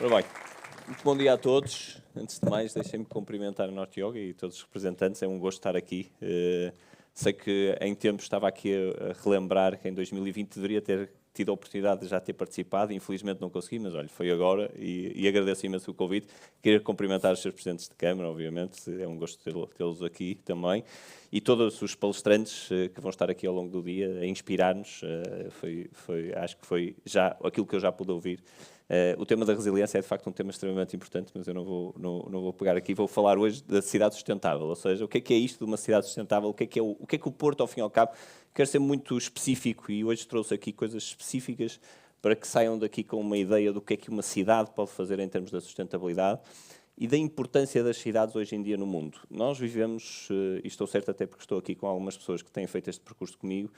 Ora bem, muito bom dia a todos. Antes de mais, deixem-me cumprimentar o Norte Yoga e todos os representantes. É um gosto estar aqui. Sei que em tempos estava aqui a relembrar que em 2020 deveria ter tido a oportunidade de já ter participado. Infelizmente não consegui, mas olha, foi agora e agradeço imenso o convite. Queria cumprimentar os seus presidentes de Câmara, obviamente. É um gosto tê-los aqui também. E todos os palestrantes que vão estar aqui ao longo do dia a inspirar-nos. Acho que foi já aquilo que eu já pude ouvir. O tema da resiliência é de facto um tema extremamente importante, mas eu não vou pegar aqui. Vou falar hoje da cidade sustentável, ou seja, o que é isto de uma cidade sustentável, o que é o Porto, ao fim e ao cabo. Quero ser muito específico e hoje trouxe aqui coisas específicas para que saiam daqui com uma ideia do que é que uma cidade pode fazer em termos da sustentabilidade e da importância das cidades hoje em dia no mundo. Nós vivemos, e estou certo até porque estou aqui com algumas pessoas que têm feito este percurso comigo,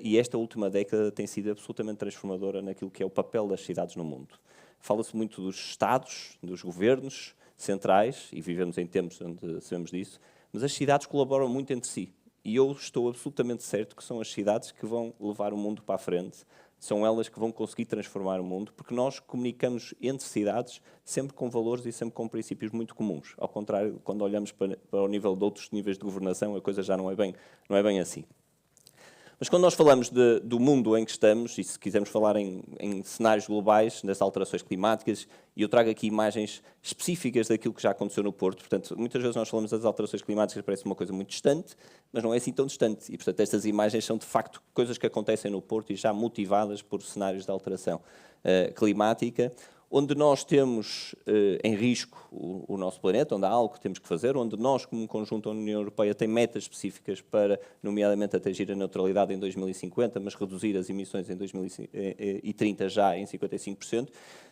e esta última década tem sido absolutamente transformadora naquilo que é o papel das cidades no mundo. Fala-se muito dos Estados, dos governos centrais, e vivemos em tempos onde sabemos disso, mas as cidades colaboram muito entre si. E eu estou absolutamente certo que são as cidades que vão levar o mundo para a frente, são elas que vão conseguir transformar o mundo, porque nós comunicamos entre cidades sempre com valores e sempre com princípios muito comuns. Ao contrário, quando olhamos para o nível de outros níveis de governação, a coisa já não é bem assim. Mas quando nós falamos do mundo em que estamos, e se quisermos falar em cenários globais, das alterações climáticas, e eu trago aqui imagens específicas daquilo que já aconteceu no Porto, portanto, muitas vezes nós falamos das alterações climáticas, parece uma coisa muito distante, mas não é assim tão distante. E, portanto, estas imagens são, de facto, coisas que acontecem no Porto e já motivadas por cenários de alteração climática, onde nós temos em risco o nosso planeta, onde há algo que temos que fazer, onde nós, como conjunto, a União Europeia tem metas específicas para, nomeadamente, atingir a neutralidade em 2050, mas reduzir as emissões em 2030 já em 55%,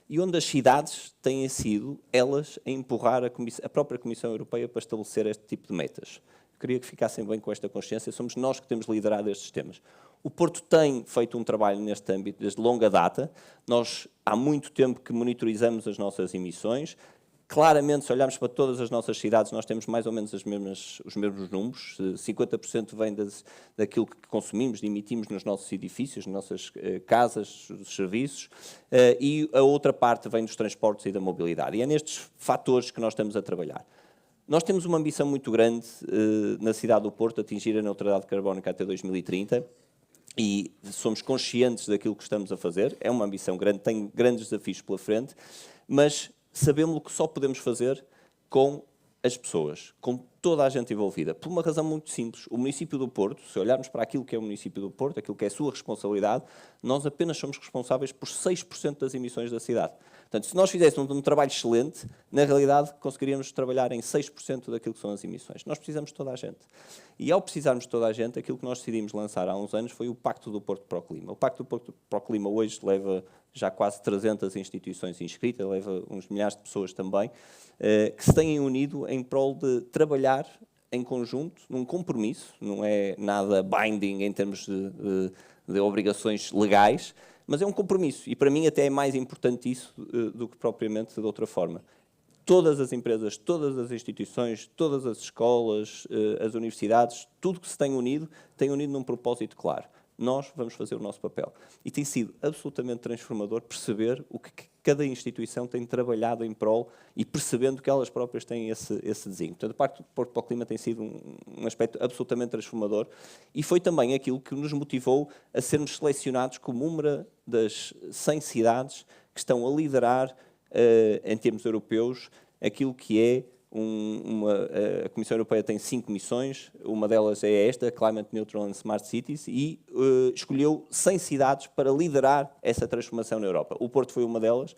e onde as cidades têm sido, elas, a empurrar a própria Comissão Europeia para estabelecer este tipo de metas. Queria que ficassem bem com esta consciência, somos nós que temos liderado estes temas. O Porto tem feito um trabalho neste âmbito desde longa data. Nós, há muito tempo que monitorizamos as nossas emissões. Claramente, se olharmos para todas as nossas cidades, nós temos mais ou menos os mesmos números. 50% vem daquilo que consumimos, emitimos nos nossos edifícios, nas nossas casas, os serviços, e a outra parte vem dos transportes e da mobilidade. E é nestes fatores que nós estamos a trabalhar. Nós temos uma ambição muito grande na cidade do Porto, atingir a neutralidade carbónica até 2030, e somos conscientes daquilo que estamos a fazer. É uma ambição grande, tem grandes desafios pela frente, mas sabemos o que só podemos fazer com as pessoas, com toda a gente envolvida, por uma razão muito simples. O município do Porto, se olharmos para aquilo que é o município do Porto, aquilo que é a sua responsabilidade, nós apenas somos responsáveis por 6% das emissões da cidade. Portanto, se nós fizéssemos um trabalho excelente, na realidade conseguiríamos trabalhar em 6% daquilo que são as emissões. Nós precisamos de toda a gente. E ao precisarmos de toda a gente, aquilo que nós decidimos lançar há uns anos foi o Pacto do Porto para o Clima. O Pacto do Porto para o Clima hoje leva já quase 300 instituições inscritas, leva uns milhares de pessoas também, que se têm unido em prol de trabalhar em conjunto, num compromisso, não é nada binding em termos de obrigações legais, mas é um compromisso, e para mim até é mais importante isso do que propriamente de outra forma. Todas as empresas, todas as instituições, todas as escolas, as universidades, tudo que se tem unido num propósito claro. Nós vamos fazer o nosso papel. E tem sido absolutamente transformador perceber o que cada instituição tem trabalhado em prol e percebendo que elas próprias têm esse desenho. Portanto, a parte do Porto para o Clima tem sido um aspecto absolutamente transformador e foi também aquilo que nos motivou a sermos selecionados como uma das 100 cidades que estão a liderar, em termos europeus, aquilo que é a Comissão Europeia tem 5 missões, uma delas é esta, Climate Neutral and Smart Cities, e escolheu 100 cidades para liderar essa transformação na Europa. O Porto foi uma delas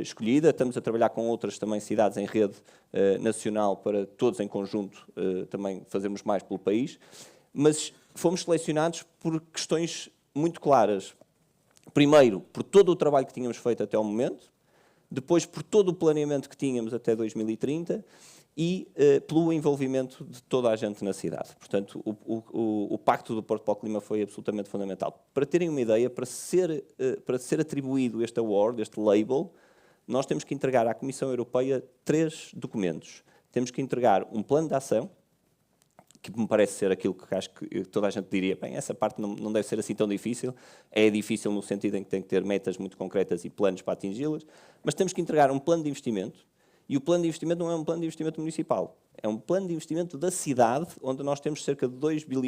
escolhida, estamos a trabalhar com outras também cidades em rede nacional para todos em conjunto também fazermos mais pelo país, mas fomos selecionados por questões muito claras. Primeiro, por todo o trabalho que tínhamos feito até ao momento, depois por todo o planeamento que tínhamos até 2030 e pelo envolvimento de toda a gente na cidade. Portanto, o Pacto do Porto para o Clima foi absolutamente fundamental. Para terem uma ideia, para ser atribuído este award, este label, nós temos que entregar à Comissão Europeia 3 documentos. Temos que entregar um plano de ação, que me parece ser aquilo que acho que toda a gente diria, bem, essa parte não deve ser assim tão difícil. É difícil no sentido em que tem que ter metas muito concretas e planos para atingi-las, mas temos que entregar um plano de investimento, e o plano de investimento não é um plano de investimento municipal, é um plano de investimento da cidade, onde nós temos cerca de 2 mil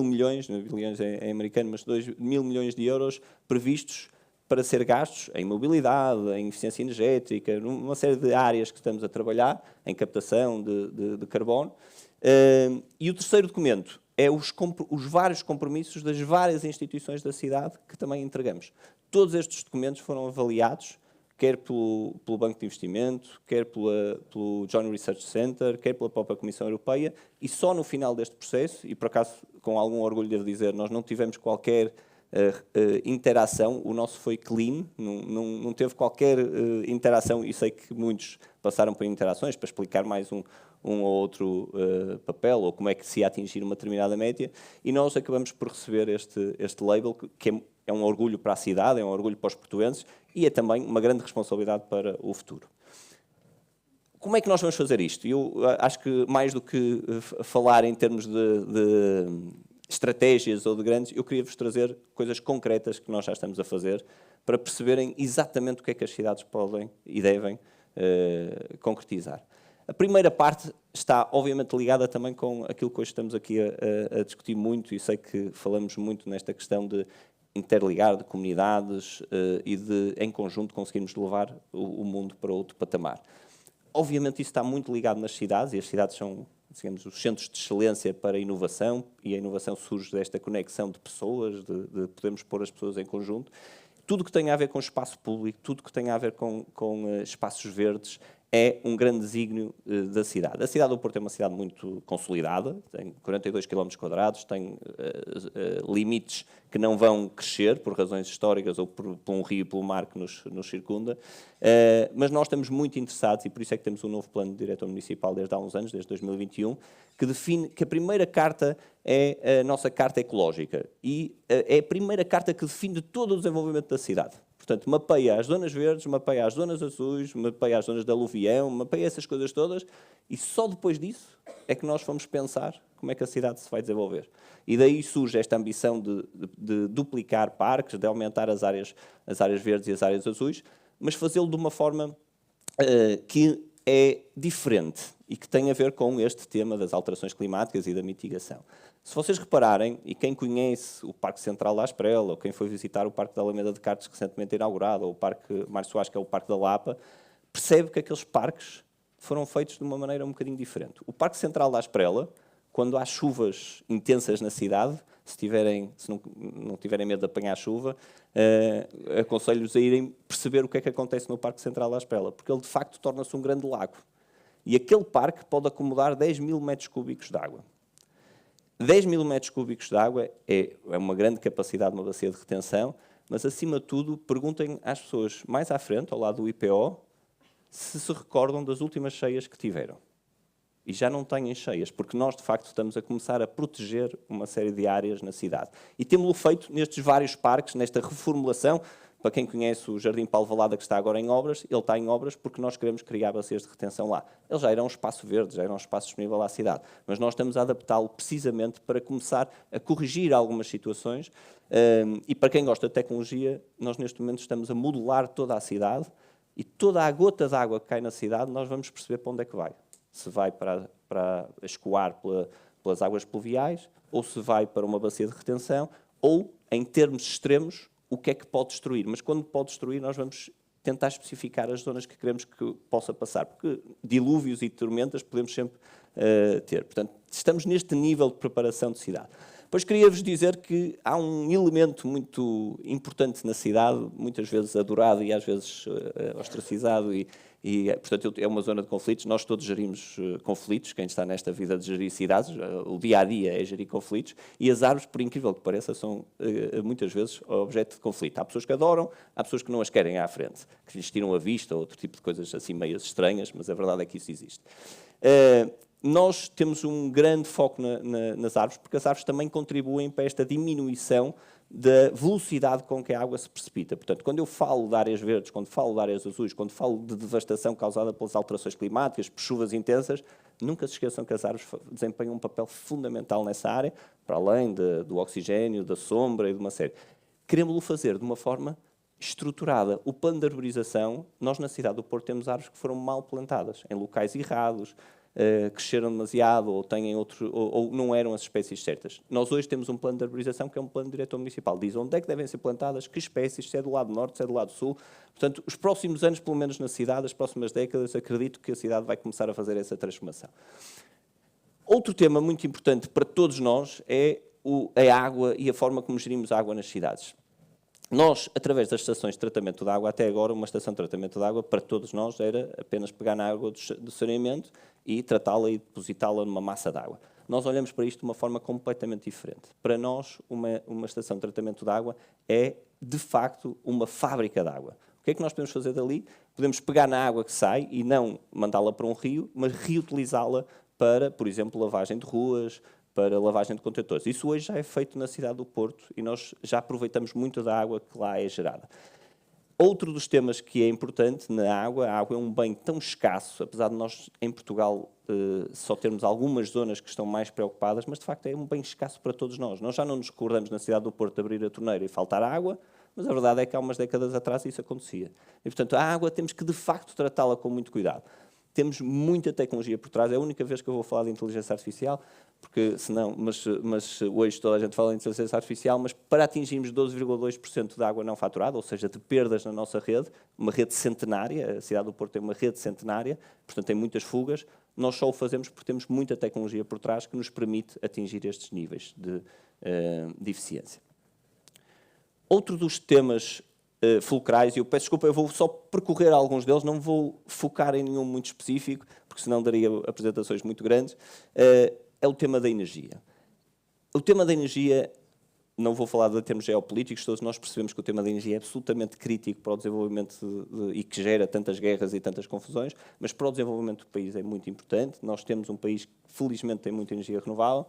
milhões, não é bilhões em americano, mas 2 mil milhões de euros previstos para ser gastos em mobilidade, em eficiência energética, numa série de áreas que estamos a trabalhar, em captação de carbono. E o terceiro documento é os vários compromissos das várias instituições da cidade que também entregamos. Todos estes documentos foram avaliados, quer pelo Banco de Investimento, quer pelo Joint Research Center, quer pela própria Comissão Europeia, e só no final deste processo, e por acaso com algum orgulho devo dizer, nós não tivemos qualquer interação, o nosso foi clean, não teve qualquer interação, e sei que muitos passaram por interações para explicar mais um ou outro papel, ou como é que se ia atingir uma determinada média, e nós acabamos por receber este label, que é um orgulho para a cidade, é um orgulho para os portuenses, e é também uma grande responsabilidade para o futuro. Como é que nós vamos fazer isto? Eu acho que mais do que falar em termos de estratégias ou de grandes, eu queria vos trazer coisas concretas que nós já estamos a fazer para perceberem exatamente o que é que as cidades podem e devem concretizar. A primeira parte está obviamente ligada também com aquilo que hoje estamos aqui a discutir muito, e sei que falamos muito nesta questão de interligar de comunidades e de, em conjunto, conseguirmos levar o mundo para outro patamar. Obviamente isso está muito ligado nas cidades, e as cidades são, digamos, os centros de excelência para a inovação, e a inovação surge desta conexão de pessoas, de podermos pôr as pessoas em conjunto. Tudo que tem a ver com espaço público, tudo que tem a ver com espaços verdes, é um grande desígnio da cidade. A cidade do Porto é uma cidade muito consolidada, tem 42 km², tem limites que não vão crescer por razões históricas ou por um rio e pelo mar que nos circunda, mas nós estamos muito interessados, e por isso é que temos um novo plano de diretor municipal desde há uns anos, desde 2021, que define que a primeira carta é a nossa carta ecológica, e é a primeira carta que define todo o desenvolvimento da cidade. Portanto, mapeia as zonas verdes, mapeia as zonas azuis, mapeia as zonas de aluvião, mapeia essas coisas todas, e só depois disso é que nós vamos pensar como é que a cidade se vai desenvolver. E daí surge esta ambição de duplicar parques, de aumentar as áreas verdes e as áreas azuis, mas fazê-lo de uma forma que é diferente e que tem a ver com este tema das alterações climáticas e da mitigação. Se vocês repararem, e quem conhece o Parque Central da Asprela, ou quem foi visitar o Parque da Alameda de Cartes recentemente inaugurado, ou o Parque Mário Soares, que é o Parque da Lapa, percebe que aqueles parques foram feitos de uma maneira um bocadinho diferente. O Parque Central da Asprela, quando há chuvas intensas na cidade, se não tiverem medo de apanhar chuva, aconselho-vos a irem perceber o que é que acontece no Parque Central da Asprela, porque ele de facto torna-se um grande lago. E aquele parque pode acomodar 10 mil metros cúbicos de água. 10 mil metros cúbicos de água é uma grande capacidade de uma bacia de retenção, mas, acima de tudo, perguntem às pessoas mais à frente, ao lado do IPO, se recordam das últimas cheias que tiveram. E já não têm cheias, porque nós, de facto, estamos a começar a proteger uma série de áreas na cidade. E temos-lo feito nestes vários parques, nesta reformulação. Para quem conhece o Jardim Paulo Valada, que está agora em obras, ele está em obras porque nós queremos criar bacias de retenção lá. Ele já era um espaço verde, já era um espaço disponível à cidade, mas nós estamos a adaptá-lo precisamente para começar a corrigir algumas situações, e para quem gosta de tecnologia, nós neste momento estamos a modelar toda a cidade, e toda a gota de água que cai na cidade, nós vamos perceber para onde é que vai. Se vai para escoar pelas águas pluviais, ou se vai para uma bacia de retenção, ou, em termos extremos, o que é que pode destruir. Mas quando pode destruir, nós vamos tentar especificar as zonas que queremos que possa passar, porque dilúvios e tormentas podemos sempre ter. Portanto, estamos neste nível de preparação de cidade. Depois queria-vos dizer que há um elemento muito importante na cidade, muitas vezes adorado e às vezes ostracizado, portanto, é uma zona de conflitos. Nós todos gerimos conflitos, quem está nesta vida de gerir cidades, o dia-a-dia é gerir conflitos, e as árvores, por incrível que pareça, são muitas vezes objeto de conflito. Há pessoas que adoram, há pessoas que não as querem à frente, que lhes tiram a vista, ou outro tipo de coisas assim meias estranhas, mas a verdade é que isso existe. Nós temos um grande foco nas árvores, porque as árvores também contribuem para esta diminuição da velocidade com que a água se precipita. Portanto, quando eu falo de áreas verdes, quando falo de áreas azuis, quando falo de devastação causada pelas alterações climáticas, por chuvas intensas, Nunca se esqueçam que as árvores desempenham um papel fundamental nessa área, para além do oxigênio, da sombra e de uma série. Queremos-lo fazer de uma forma estruturada. O plano de arborização, nós na cidade do Porto temos árvores que foram mal plantadas, em locais errados, cresceram demasiado ou não eram as espécies certas. Nós hoje temos um plano de arborização que é um plano diretor municipal. Diz onde é que devem ser plantadas, que espécies, se é do lado norte, se é do lado sul. Portanto, os próximos anos, pelo menos na cidade, as próximas décadas, acredito que a cidade vai começar a fazer essa transformação. Outro tema muito importante para todos nós é a água e a forma como gerimos a água nas cidades. Nós, através das estações de tratamento de água, até agora uma estação de tratamento de água, para todos nós, era apenas pegar na água do saneamento e tratá-la e depositá-la numa massa de água. Nós olhamos para isto de uma forma completamente diferente. Para nós, uma estação de tratamento de água é, de facto, uma fábrica de água. O que é que nós podemos fazer dali? Podemos pegar na água que sai e não mandá-la para um rio, mas reutilizá-la para, por exemplo, lavagem de ruas, para lavagem de contentores. Isso hoje já é feito na cidade do Porto e nós já aproveitamos muito da água que lá é gerada. Outro dos temas que é importante na água, a água é um bem tão escasso, apesar de nós em Portugal só termos algumas zonas que estão mais preocupadas, mas de facto é um bem escasso para todos nós. Nós já não nos recordamos na cidade do Porto de abrir a torneira e faltar água, mas a verdade é que há umas décadas atrás isso acontecia. E portanto a água temos que de facto tratá-la com muito cuidado. Temos muita tecnologia por trás, é a única vez que eu vou falar de inteligência artificial, porque senão, mas hoje toda a gente fala de inteligência artificial, mas para atingirmos 12,2% de água não faturada, ou seja, de perdas na nossa rede, uma rede centenária, a cidade do Porto tem uma rede centenária, portanto tem muitas fugas, nós só o fazemos porque temos muita tecnologia por trás que nos permite atingir estes níveis de eficiência. Outro dos temas fulcrais, e eu peço desculpa, eu vou só percorrer alguns deles, não vou focar em nenhum muito específico, porque senão daria apresentações muito grandes, é o tema da energia. O tema da energia, não vou falar de termos geopolíticos, todos nós percebemos que o tema da energia é absolutamente crítico para o desenvolvimento e que gera tantas guerras e tantas confusões, mas para o desenvolvimento do país é muito importante. Nós temos um país que felizmente tem muita energia renovável,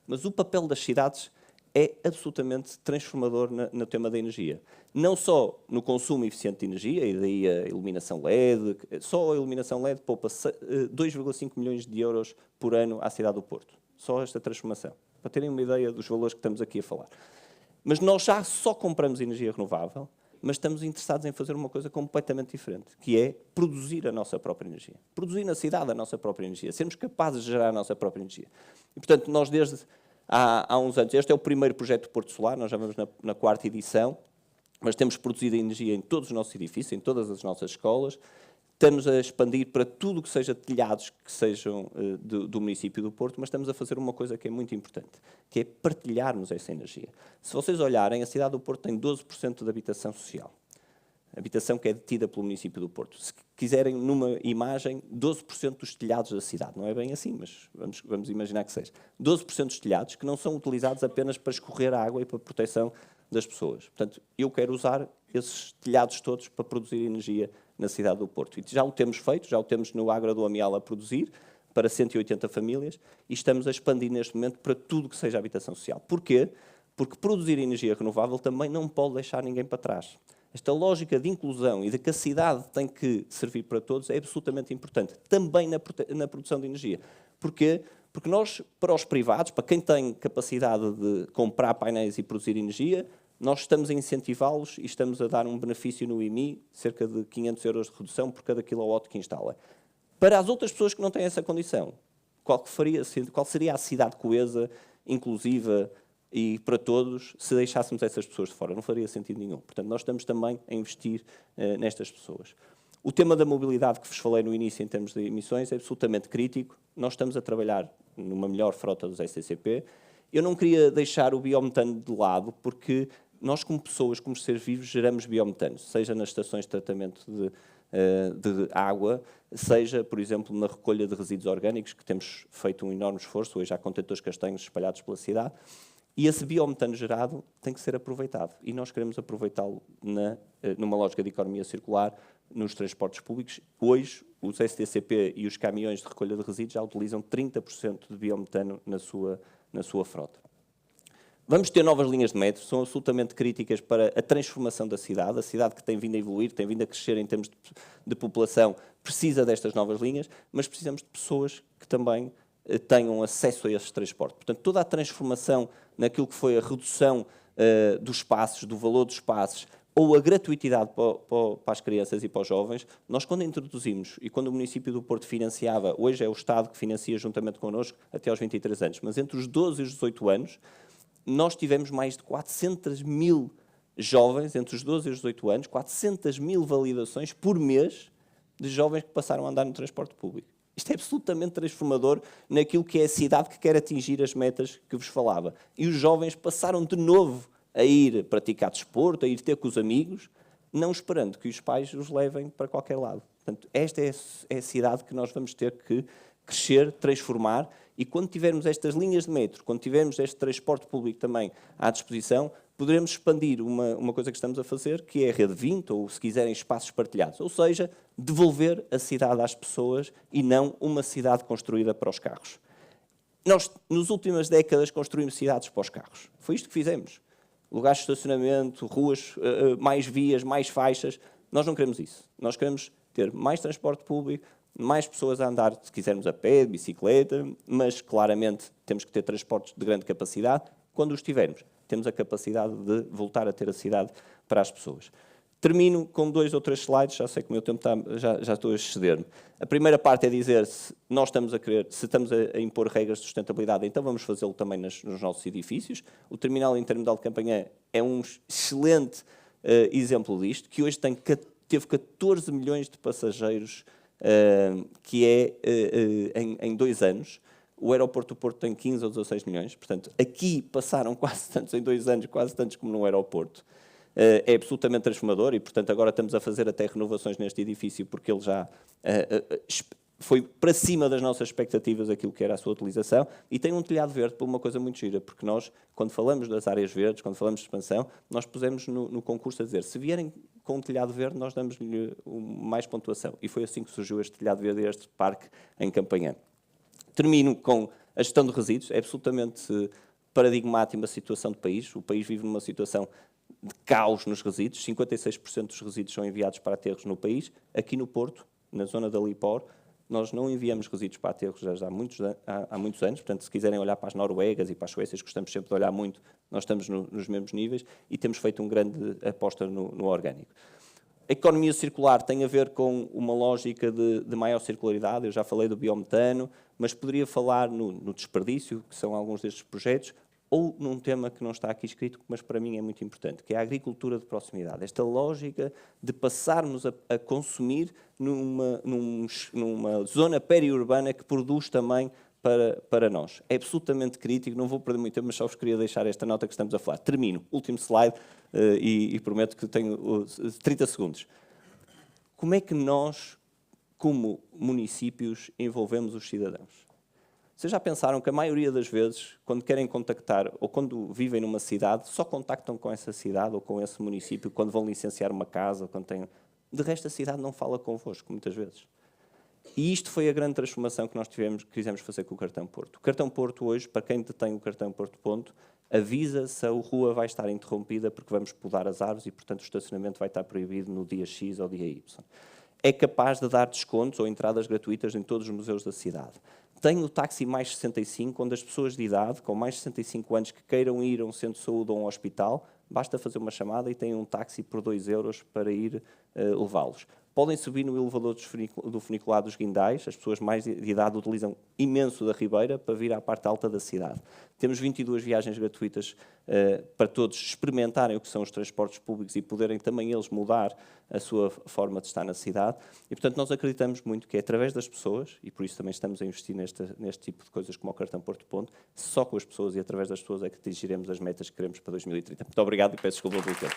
mas o papel das cidades é absolutamente transformador no tema da energia. Não só no consumo eficiente de energia, e daí a iluminação LED, só a iluminação LED poupa 2,5 milhões de euros por ano à cidade do Porto. Só esta transformação, para terem uma ideia dos valores que estamos aqui a falar. Mas nós já só compramos energia renovável, mas estamos interessados em fazer uma coisa completamente diferente, que é produzir a nossa própria energia. Produzir na cidade a nossa própria energia, sermos capazes de gerar a nossa própria energia. E, portanto, nós desde há uns anos, este é o primeiro projeto de Porto Solar, nós já vamos na 4ª edição, mas temos produzido energia em todos os nossos edifícios, em todas as nossas escolas, estamos a expandir para tudo o que seja telhados que sejam do município do Porto, mas estamos a fazer uma coisa que é muito importante, que é partilharmos essa energia. Se vocês olharem, a cidade do Porto tem 12% de habitação social. Habitação que é detida pelo município do Porto. Se quiserem, numa imagem, 12% dos telhados da cidade. Não é bem assim, mas vamos imaginar que seja. 12% dos telhados que não são utilizados apenas para escorrer a água e para a proteção das pessoas. Portanto, eu quero usar esses telhados todos para produzir energia na cidade do Porto. E já o temos feito, já o temos no Agra do Amial a produzir, para 180 famílias, e estamos a expandir neste momento para tudo que seja habitação social. Porquê? Porque produzir energia renovável também não pode deixar ninguém para trás. Esta lógica de inclusão e de que a cidade tem que servir para todos é absolutamente importante, também na produção de energia. Porquê? Porque nós, para os privados, para quem tem capacidade de comprar painéis e produzir energia, nós estamos a incentivá-los e estamos a dar um benefício no IMI, cerca de 500 euros de redução por cada quilowatt que instala. Para as outras pessoas que não têm essa condição, qual seria a cidade coesa, inclusiva e para todos, se deixássemos essas pessoas de fora? Não faria sentido nenhum. Portanto, nós estamos também a investir nestas pessoas. O tema da mobilidade que vos falei no início em termos de emissões é absolutamente crítico. Nós estamos a trabalhar numa melhor frota dos STCP. Eu não queria deixar o biometano de lado, porque nós, como pessoas, como seres vivos, geramos biometano, seja nas estações de tratamento de água, seja, por exemplo, na recolha de resíduos orgânicos, que temos feito um enorme esforço. Hoje há contentores castanhos espalhados pela cidade. E esse biometano gerado tem que ser aproveitado. E nós queremos aproveitá-lo numa lógica de economia circular nos transportes públicos. Hoje, os STCP e os caminhões de recolha de resíduos já utilizam 30% de biometano na sua frota. Vamos ter novas linhas de metro, são absolutamente críticas para a transformação da cidade. A cidade que tem vindo a evoluir, tem vindo a crescer em termos de população, precisa destas novas linhas, mas precisamos de pessoas que também tenham acesso a esses transportes. Portanto, toda a transformação naquilo que foi a redução dos passos, do valor dos passos, ou a gratuitidade para as crianças e para os jovens, nós quando introduzimos, e quando o município do Porto financiava, hoje é o Estado que financia juntamente connosco até aos 23 anos, mas entre os 12 e os 18 anos, nós tivemos mais de 400 mil jovens, entre os 12 e os 18 anos, 400 mil validações por mês de jovens que passaram a andar no transporte público. Isto é absolutamente transformador naquilo que é a cidade que quer atingir as metas que vos falava. E os jovens passaram de novo a ir praticar desporto, a ir ter com os amigos, não esperando que os pais os levem para qualquer lado. Portanto, esta é a cidade que nós vamos ter que crescer, transformar, e quando tivermos estas linhas de metro, quando tivermos este transporte público também à disposição, poderemos expandir uma coisa que estamos a fazer, que é a Rede 20, ou se quiserem, espaços partilhados. Ou seja, devolver a cidade às pessoas e não uma cidade construída para os carros. Nós, nas últimas décadas, construímos cidades para os carros. Foi isto que fizemos. Lugares de estacionamento, ruas, mais vias, mais faixas. Nós não queremos isso. Nós queremos ter mais transporte público, mais pessoas a andar, se quisermos, a pé, de bicicleta, mas claramente temos que ter transportes de grande capacidade. Quando os tivermos, temos a capacidade de voltar a ter a cidade para as pessoas. Termino com 2 ou 3 slides, já sei que o meu tempo já estou a exceder-me. A primeira parte é dizer se nós estamos a querer, se estamos a impor regras de sustentabilidade, então vamos fazê-lo também nos nossos edifícios. O terminal intermodal de Campanhã é um excelente exemplo disto, que hoje teve 14 milhões de passageiros, que é em 2 anos. O aeroporto do Porto tem 15 ou 16 milhões, portanto, aqui passaram quase tantos em 2 anos, quase tantos como no aeroporto. É absolutamente transformador e, portanto, agora estamos a fazer até renovações neste edifício porque ele já foi para cima das nossas expectativas aquilo que era a sua utilização, e tem um telhado verde por uma coisa muito gira, porque nós, quando falamos das áreas verdes, quando falamos de expansão, nós pusemos no concurso a dizer, se vierem com um telhado verde, nós damos-lhe mais pontuação. E foi assim que surgiu este telhado verde e este parque em Campanhã. Termino com a gestão de resíduos. É absolutamente paradigmática a situação do país. O país vive numa situação de caos nos resíduos. 56% dos resíduos são enviados para aterros no país. Aqui no Porto, na zona da Lipor, nós não enviamos resíduos para aterros já há muitos anos. Portanto, se quiserem olhar para as Noruegas e para as Suécias, gostamos sempre de olhar muito, nós estamos nos mesmos níveis e temos feito uma grande aposta no orgânico. A economia circular tem a ver com uma lógica de maior circularidade. Eu já falei do biometano, mas poderia falar no desperdício, que são alguns destes projetos, ou num tema que não está aqui escrito, mas para mim é muito importante, que é a agricultura de proximidade. Esta lógica de passarmos a consumir numa zona periurbana que produz também para nós. É absolutamente crítico, não vou perder muito tempo, mas só vos queria deixar esta nota que estamos a falar. Termino, último slide, e prometo que tenho 30 segundos. Como é que nós, como municípios, envolvemos os cidadãos? Vocês já pensaram que a maioria das vezes, quando querem contactar ou quando vivem numa cidade, só contactam com essa cidade ou com esse município quando vão licenciar uma casa? Ou quando têm... De resto, a cidade não fala convosco, muitas vezes. E isto foi a grande transformação que nós quisemos fazer com o Cartão Porto. O Cartão Porto hoje, para quem detém o Cartão Porto Ponto, avisa se a rua vai estar interrompida porque vamos podar as árvores e, portanto, o estacionamento vai estar proibido no dia X ou dia Y. É capaz de dar descontos ou entradas gratuitas em todos os museus da cidade. Tem o táxi mais 65, onde as pessoas de idade, com mais de 65 anos, que queiram ir a um centro de saúde ou a um hospital, basta fazer uma chamada e têm um táxi por 2 euros para ir levá-los. Podem subir no elevador do funicular dos Guindais. As pessoas mais de idade utilizam imenso da Ribeira para vir à parte alta da cidade. Temos 22 viagens gratuitas para todos experimentarem o que são os transportes públicos e poderem também eles mudar a sua forma de estar na cidade. E, portanto, nós acreditamos muito que é através das pessoas, e por isso também estamos a investir neste tipo de coisas como o Cartão Porto Ponto, só com as pessoas e através das pessoas é que atingiremos as metas que queremos para 2030. Muito obrigado e peço desculpa pelo tempo.